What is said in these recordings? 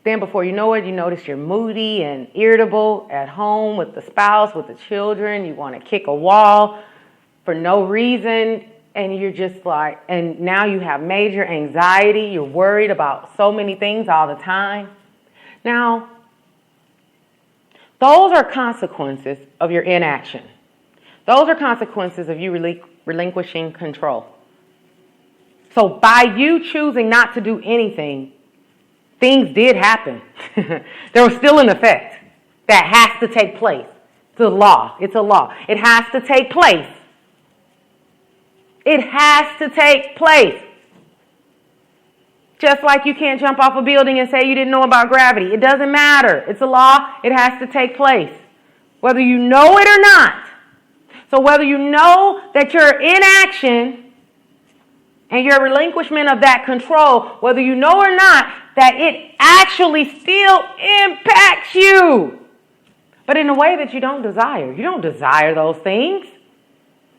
Then before you know it, you notice you're moody and irritable at home with the spouse, with the children. You want to kick a wall for no reason. And you're just like, and now you have major anxiety. You're worried about so many things all the time. Now, those are consequences of your inaction. Those are consequences of you relinquishing control. So by you choosing not to do anything, things did happen. They were still in effect. That has to take place. It's a law. It's a law. It has to take place. It has to take place. Just like you can't jump off a building and say you didn't know about gravity. It doesn't matter. It's a law. It has to take place. Whether you know it or not. So whether you know that your inaction and your relinquishment of that control, whether you know or not, that it actually still impacts you. But in a way that you don't desire. You don't desire those things.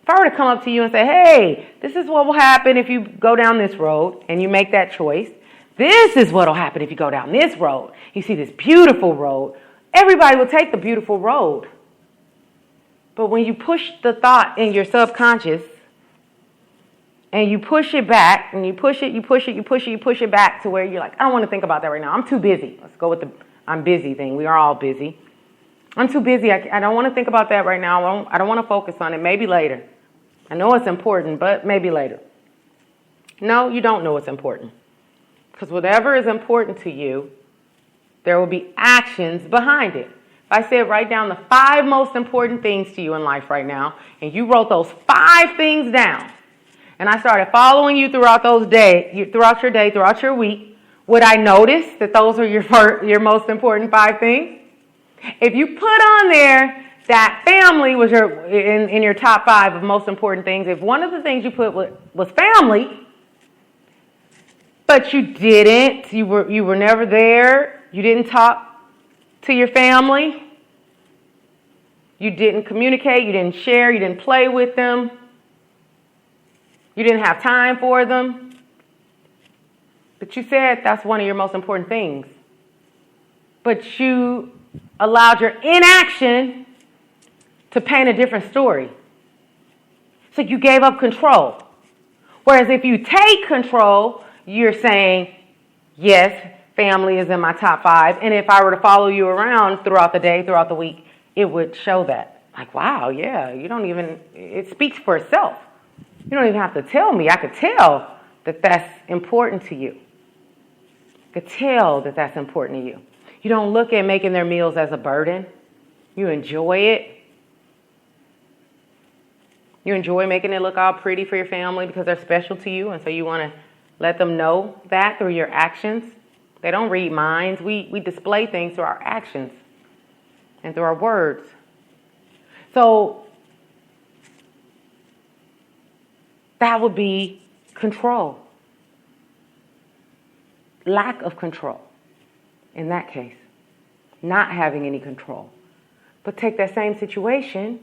If I were to come up to you and say, hey, this is what will happen if you go down this road and you make that choice. This is what will happen if you go down this road. You see this beautiful road. Everybody will take the beautiful road. But when you push the thought in your subconscious and you push it back and you push it back to where you're like, I don't want to think about that right now. I'm too busy. Let's go with the I'm busy thing. We are all busy. I'm too busy. I don't want to think about that right now. I don't want to focus on it. Maybe later. I know it's important, but maybe later. No, you don't know it's important. Because whatever is important to you, there will be actions behind it. If I said write down the 5 most important things to you in life right now, and you wrote those 5 things down, and I started following you throughout those days, throughout your day, throughout your week, would I notice that those are your most important 5 things? If you put on there that family was in your top 5 of most important things, if one of the things you put was family, but you were never there, you didn't talk to your family, you didn't communicate, you didn't share, you didn't play with them, you didn't have time for them, but you said that's one of your most important things. But you allowed your inaction to paint a different story. So you gave up control. Whereas if you take control, you're saying, yes, family is in my top 5. And if I were to follow you around throughout the day, throughout the week, it would show that. Like, wow, yeah, it speaks for itself. You don't even have to tell me. I could tell that that's important to you. I could tell that that's important to you. You don't look at making their meals as a burden. You enjoy it. You enjoy making it look all pretty for your family because they're special to you, and so you want to let them know that through your actions. They don't read minds. We display things through our actions and through our words. So that would be control. Lack of control. In that case, not having any control. But take that same situation,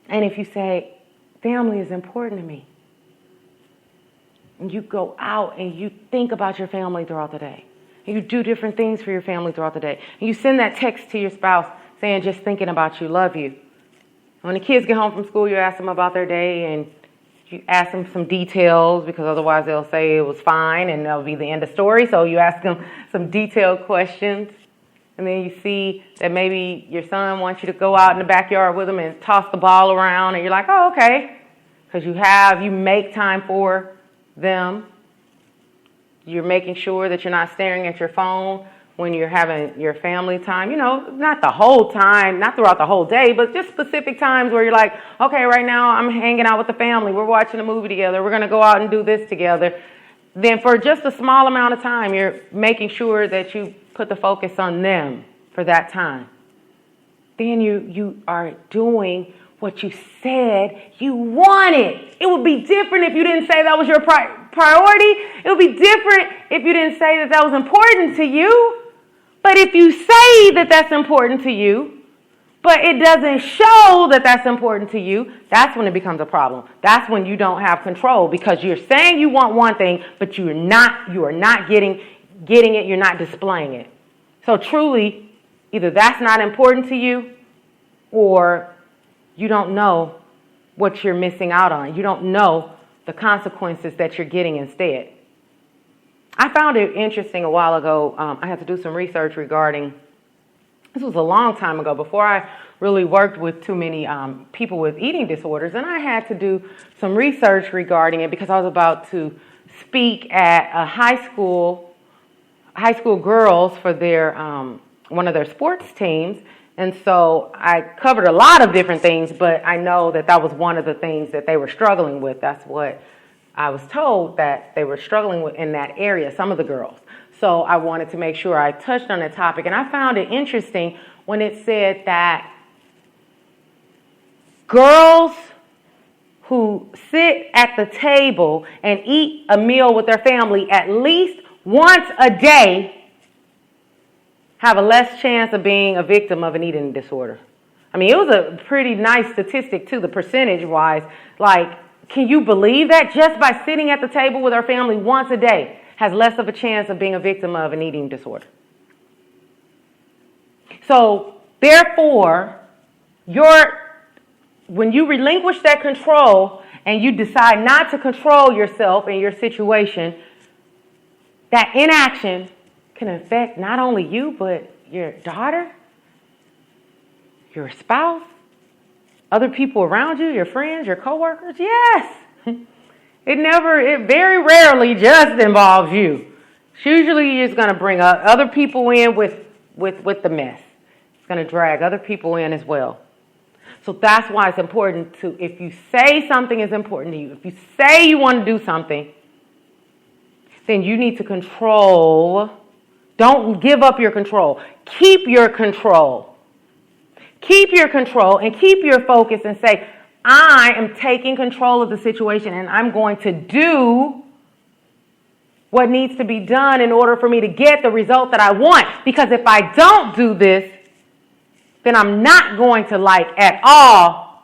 and if you say, family is important to me, and you go out and you think about your family throughout the day, and you do different things for your family throughout the day, and you send that text to your spouse saying, just thinking about you, love you. When the kids get home from school, you ask them about their day, and you ask them some details, because otherwise they'll say it was fine and that'll be the end of story. So you ask them some detailed questions. And then you see that maybe your son wants you to go out in the backyard with him and toss the ball around. And you're like, oh, okay. Because you make time for them. You're making sure that you're not staring at your phone when you're having your family time. Not the whole time, not throughout the whole day, but just specific times where you're like, okay, right now I'm hanging out with the family. We're watching a movie together. We're going to go out and do this together. Then for just a small amount of time, you're making sure that you put the focus on them for that time. Then you are doing what you said you wanted. It would be different if you didn't say that was your priority. It would be different if you didn't say that was important to you. But if you say that that's important to you, but it doesn't show that that's important to you, that's when it becomes a problem. That's when you don't have control, because you're saying you want one thing, but you are not getting getting it, you're not displaying it. So truly, either that's not important to you or you don't know what you're missing out on. You don't know the consequences that you're getting instead. I found it interesting a while ago. I had to do some research regarding, this was a long time ago, before I really worked with too many people with eating disorders, and I had to do some research regarding it because I was about to speak at a high school girls for their one of their sports teams. And so I covered a lot of different things, but I know that that was one of the things that they were struggling with. That's what I was told, that they were struggling with in that area, some of the girls. So I wanted to make sure I touched on the topic. And I found it interesting when it said that girls who sit at the table and eat a meal with their family at least once a day have a less chance of being a victim of an eating disorder. I mean, it was a pretty nice statistic too, the percentage-wise. Like, can you believe that? Just by sitting at the table with our family once a day has less of a chance of being a victim of an eating disorder. So, therefore, when you relinquish that control and you decide not to control yourself and your situation, that inaction can affect not only you, but your daughter, your spouse, other people around you, your friends, your coworkers. Yes. It very rarely just involves you. It's usually it's going to bring other people in with the mess. It's going to drag other people in as well. So that's why it's important to, if you say something is important to you, if you say you want to do something, then you need to control. Don't give up your control. Keep your control. Keep your control and keep your focus and say, I am taking control of the situation and I'm going to do what needs to be done in order for me to get the result that I want. Because if I don't do this, then I'm not going to like at all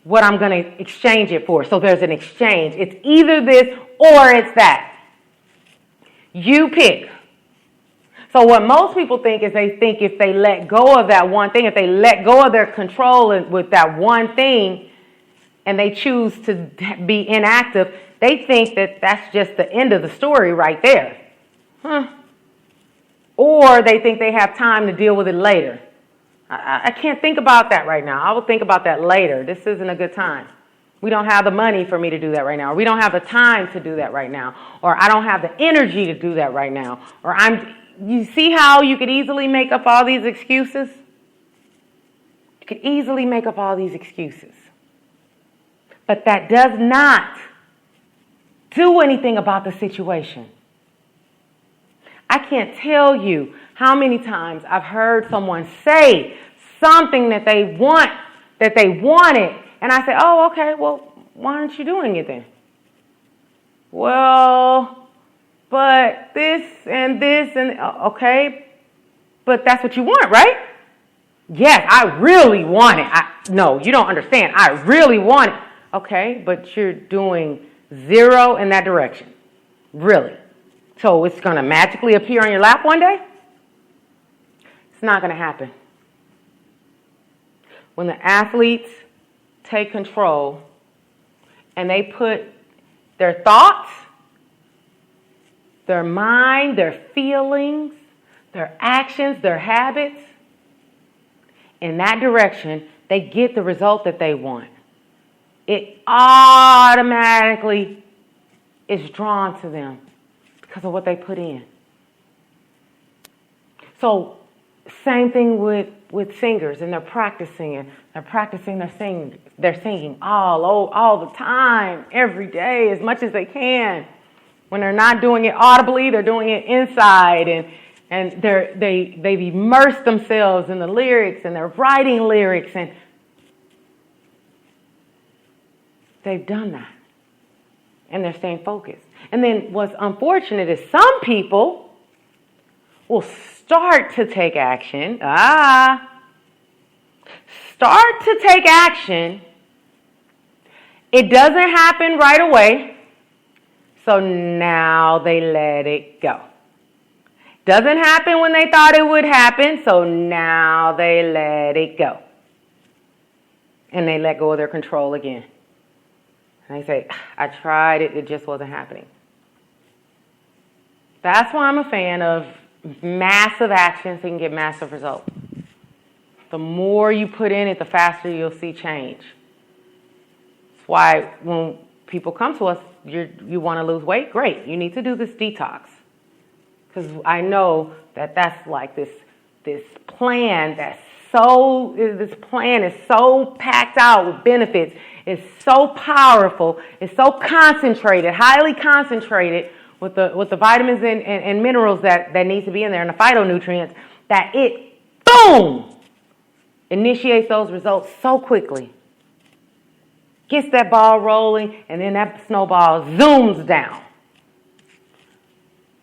what I'm going to exchange it for. So there's an exchange. It's either this or it's that. You pick. So what most people think is they think if they let go of that one thing, if they let go of their control with that one thing and they choose to be inactive, they think that that's just the end of the story right there. Or they think they have time to deal with it later. I can't think about that right now. I will think about that later. This isn't a good time. We don't have the money for me to do that right now. Or we don't have the time to do that right now. Or I don't have the energy to do that right now. Or you see how you could easily make up all these excuses? You could easily make up all these excuses. But that does not do anything about the situation. I can't tell you how many times I've heard someone say something that they wanted, and I say, oh, okay, well, why aren't you doing it then? Well, but this, and okay, but that's what you want, right? Yes, I really want it. No, you don't understand. I really want it. Okay, but you're doing zero in that direction. Really. So it's going to magically appear on your lap one day? It's not going to happen. When the athletes take control and they put their thoughts, their mind, their feelings, their actions, their habits in that direction, they get the result that they want. It automatically is drawn to them because of what they put in. So, same thing with singers, and they're practicing their singing all the time, every day, as much as they can. When they're not doing it audibly, they're doing it inside, and they've immersed themselves in the lyrics, and they're writing lyrics, and they've done that. And they're staying focused. And then what's unfortunate is some people will start to take action. Start to take action. It doesn't happen right away. So now they let it go. Doesn't happen when they thought it would happen, so now they let it go. And they let go of their control again. And they say, I tried it, it just wasn't happening. That's why I'm a fan of massive action so you can get massive results. The more you put in it, the faster you'll see change. That's why when people come to us, you want to lose weight? Great. You need to do this detox. Because I know that that's like this plan this plan is so packed out with benefits. It's so powerful. It's so concentrated, highly concentrated with the vitamins and minerals that need to be in there and the phytonutrients that it, boom, initiates those results so quickly. Gets that ball rolling, and then that snowball zooms down.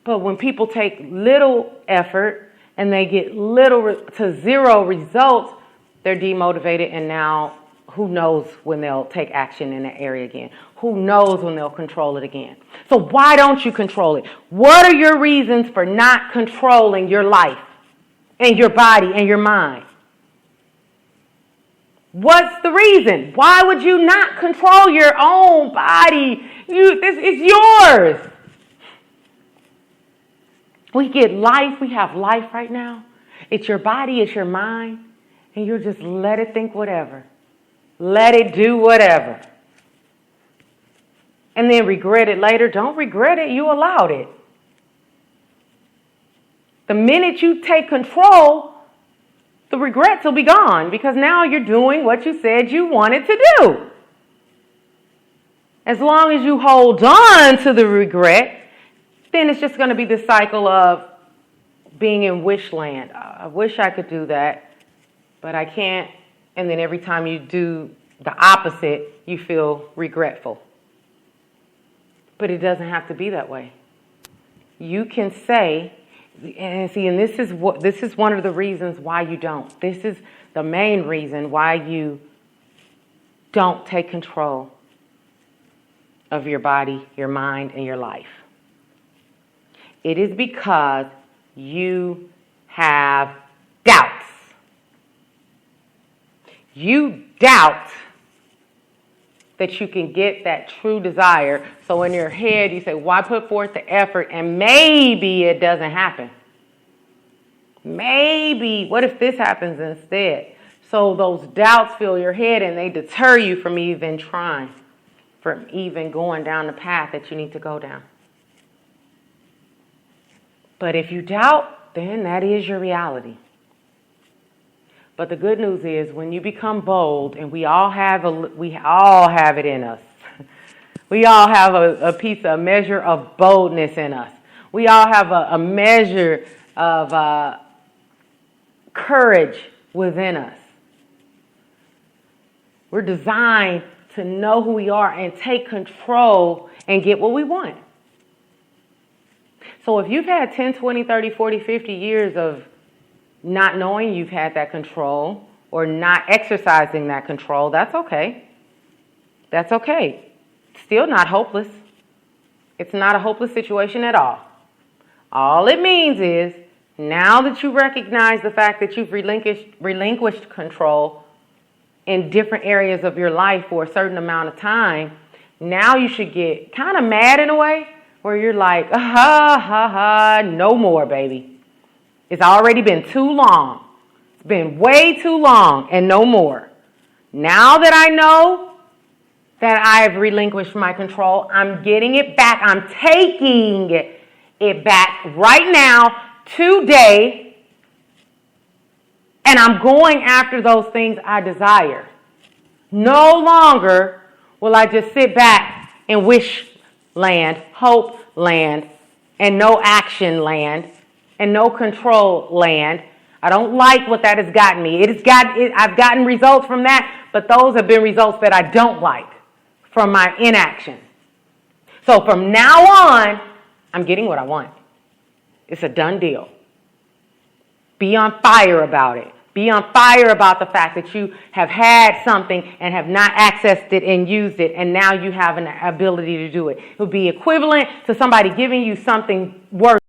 But when people take little effort and they get little to zero results, they're demotivated, and now who knows when they'll take action in that area again? Who knows when they'll control it again? So why don't you control it? What are your reasons for not controlling your life and your body and your mind? What's the reason? Why would you not control your own body? This is yours. We have life right now. It's your body, it's your mind, and you just let it think whatever. Let it do whatever. And then regret it later. Don't regret it, you allowed it. The minute you take control, the regrets will be gone because now you're doing what you said you wanted to do. As long as you hold on to the regret, then it's just going to be this cycle of being in wish land. I wish I could do that, but I can't. And then every time you do the opposite, you feel regretful. But it doesn't have to be that way. You can say, and this is one of the reasons why you don't. This is the main reason why you don't take control of your body, your mind, and your life. It is because you have doubts. You doubt that you can get that true desire. So in your head, you say, why put forth the effort and maybe it doesn't happen? Maybe, what if this happens instead? So those doubts fill your head and they deter you from even trying, from even going down the path that you need to go down. But if you doubt, then that is your reality. But the good news is when you become bold, and we all have it in us. We all have a measure of boldness in us. We all have a measure of courage within us. We're designed to know who we are and take control and get what we want. So if you've had 10, 20, 30, 40, 50 years of not knowing you've had that control or not exercising that control, that's okay. That's okay. Still not hopeless. It's not a hopeless situation at all. All it means is now that you recognize the fact that you've relinquished control in different areas of your life for a certain amount of time, now you should get kind of mad in a way where you're like, no more, baby. It's already been too long. It's been way too long and no more. Now that I know that I've relinquished my control, I'm getting it back. I'm taking it back right now, today, and I'm going after those things I desire. No longer will I just sit back in wish land, hope land, and no action land, and no control land. I don't like what that has gotten me. I've gotten results from that, but those have been results that I don't like from my inaction. So from now on, I'm getting what I want. It's a done deal. Be on fire about it. Be on fire about the fact that you have had something and have not accessed it and used it, and now you have an ability to do it. It would be equivalent to somebody giving you something worth